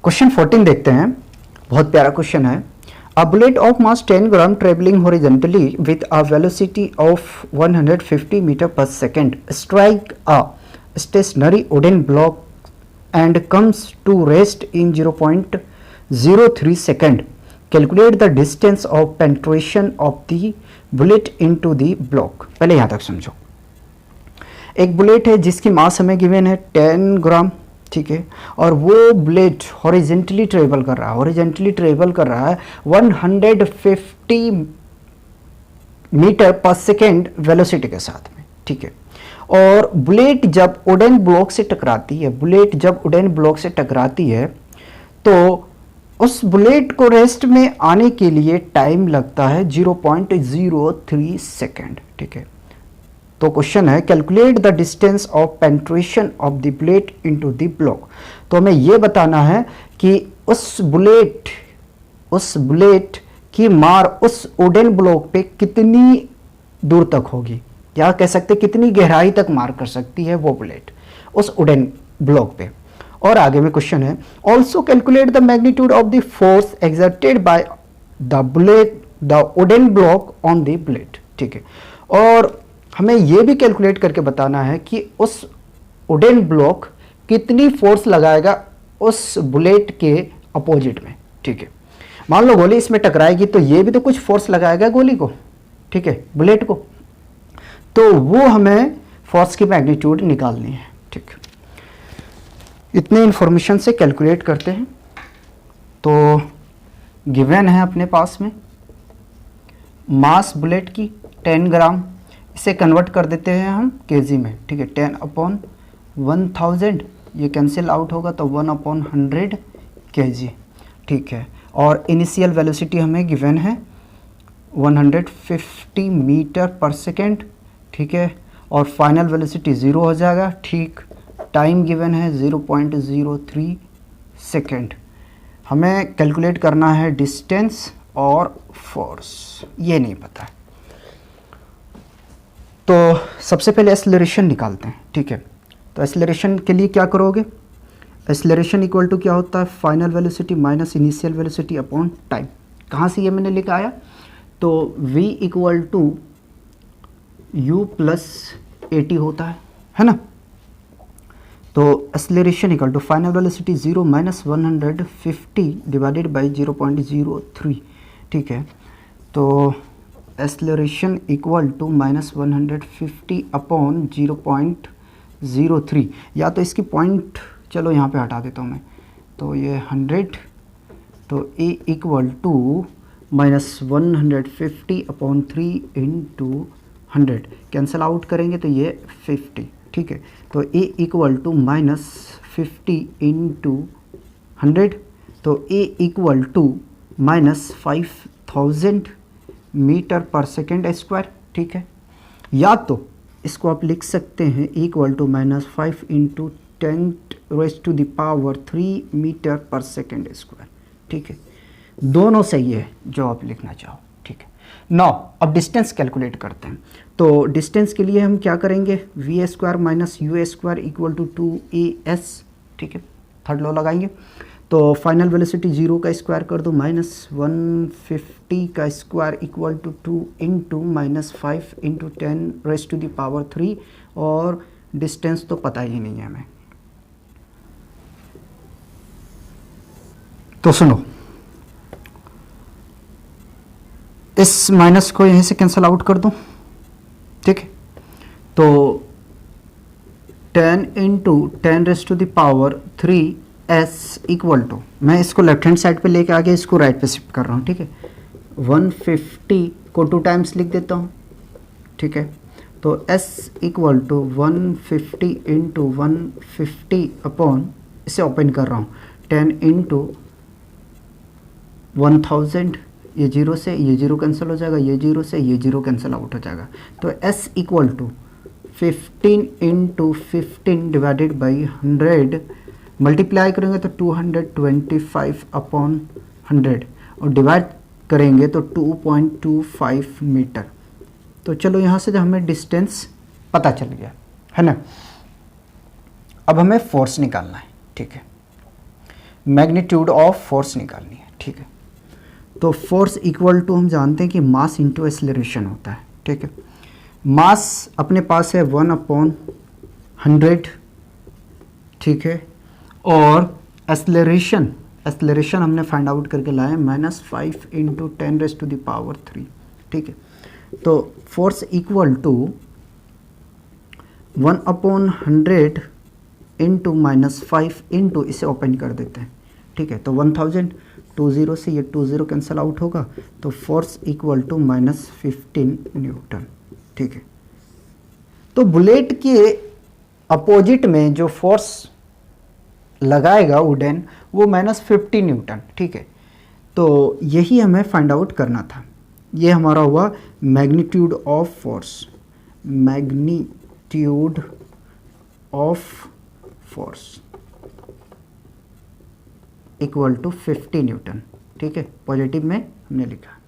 Question 14 देखते हैं, बहुत प्यारा क्वेश्चन है। A bullet of mass 10 gram travelling horizontally with a velocity of 150 metre पर second strike a stationary wooden block and comes to rest in 0.03 second. Calculate the distance of penetration of the bullet into the block. पहले यहाँ तक समझो। एक bullet है जिसकी मास हमें given है 10 ग्राम, ठीक है, और वो बुलेट हॉरिजेंटली ट्रेवल कर रहा है, 150 मीटर पर सेकेंड वेलोसिटी के साथ में, ठीक है। और बुलेट जब वुडन ब्लॉक से टकराती है, तो उस बुलेट को रेस्ट में आने के लिए टाइम लगता है 0.03 सेकेंड, ठीक है। तो क्वेश्चन है calculate the distance of penetration of the bullet into the block. तो हमें यह बताना है कि उस बुलेट की मार उस वुडन ब्लॉक पे कितनी दूर तक होगी, या कह सकते कितनी गहराई तक मार कर सकती है वो बुलेट उस वुडन ब्लॉक पे। और आगे में क्वेश्चन है also calculate the magnitude of the force exerted by the wooden block on the bullet, ठीक है। और हमें यह भी कैलकुलेट करके बताना है कि उस वुडन ब्लॉक कितनी फोर्स लगाएगा उस बुलेट के अपोजिट में, ठीक है। मान लो गोली इसमें टकराएगी तो ये भी तो कुछ फोर्स लगाएगा गोली को, ठीक है, बुलेट को, तो वो हमें फोर्स की मैग्नीट्यूड निकालनी है, ठीक। इतने इंफॉर्मेशन से कैलकुलेट करते हैं। तो गिवन है अपने पास में मास बुलेट की 10 ग्राम, इसे कन्वर्ट कर देते हैं हम केजी में, ठीक है। 10/1000 ये कैंसिल आउट होगा तो 1/100 kg, ठीक है। और इनिशियल वेलोसिटी हमें गिवन है 150 मीटर पर सेकेंड, ठीक है। और फाइनल वेलोसिटी 0 हो जाएगा, ठीक। टाइम गिवन है 0.03 सेकेंड। हमें कैलकुलेट करना है डिस्टेंस और फोर्स, ये नहीं पता। तो सबसे पहले एक्सेलरेशन निकालते हैं, ठीक है। तो एक्सेलरेशन के लिए क्या करोगे, एक्सेलरेशन इक्वल टू क्या होता है, final velocity minus initial velocity upon time. कहाँ से ये मैंने लिखा आया, तो v equal to u plus AT होता है ना। तो acceleration equal to final velocity 0 minus 150 divided by 0.03, ठीक है। तो acceleration equal to minus 150 upon 0.03, या तो इसकी पॉइंट चलो यहाँ पे हटा देता हूँ मैं, तो ये 100, तो a equal to minus 150 upon 3 into 100, cancel out करेंगे तो ये 50, ठीक है। तो a equal to minus 50 into 100, तो a equal to minus 5000 metre पर सेकेंड स्क्वायर, ठीक है। या तो इसको आप लिख सकते हैं equal to minus 5 into 10 raise to the power 3 metre पर सेकेंड स्क्वायर, ठीक है। दोनों सही है जो आप लिखना चाहो, ठीक है। नाउ अब डिस्टेंस कैलकुलेट करते हैं। तो डिस्टेंस के लिए हम क्या करेंगे, v square minus u square equal to 2as, ठीक है। थर्ड लॉ लगाएंगे तो फाइनल वेलोसिटी 0 का स्क्वायर कर दो, माइनस 150 का square equal to 2 into minus 5 into 10 raise to the power 3, और डिस्टेंस तो पता ही नहीं है हमें। तो सुनो, इस माइनस को यहीं से कैंसिल आउट कर दूं, ठीक है। तो 10 into 10 raise to the power 3s equal to, मैं इसको लेफ्ट हैंड साइड पे लेके आ गया, इसको राइट पे शिफ्ट कर रहा हूँ, ठीक है। 150 को 2 टाइम्स लिख देता हूँ, ठीक है। तो s equal to 150 into 150 upon, इसे ओपन कर रहा हूँ, 10 इंटू 1000, ये 0 से ये 0 कैंसिल हो जाएगा, ये 0 से ये 0 कैंसिल आउट हो जाएगा। तो s equal to 15 into 15 divided by 100, multiply करेंगे तो 225 अपॉन 100, और डिवाइड करेंगे तो 2.25 मीटर। तो चलो यहाँ से हमें डिस्टेंस पता चल गया है ना। अब हमें फोर्स निकालना है, ठीक है। मैग्नीट्यूड ऑफ फोर्स निकालनी है, ठीक है। तो फोर्स इक्वल टू हम जानते हैं कि मास इंटू एक्सेलरेशन होता है, ठीक है। मास अपने पास है 1/100, ठीक है, और एक्सेलरेशन हमने फाइंड आउट करके लाए -5 × 10⁻³ ठीक है। तो force equal to 1/100 into -5 into, इसे ओपन कर देते हैं, ठीक है। तो 1000 20 से ये 20 कैंसिल आउट होगा, तो फोर्स इक्वल टू -15 न्यूटन, ठीक है। तो बुलेट के अपोजिट में जो फोर्स लगाएगा वुडन वो -50 न्यूटन, ठीक है। तो यही हमें फाइंड आउट करना था। ये हमारा हुआ magnitude of force, magnitude of force equal to 50 newton, ठीक है। पॉजिटिव में हमने लिखा।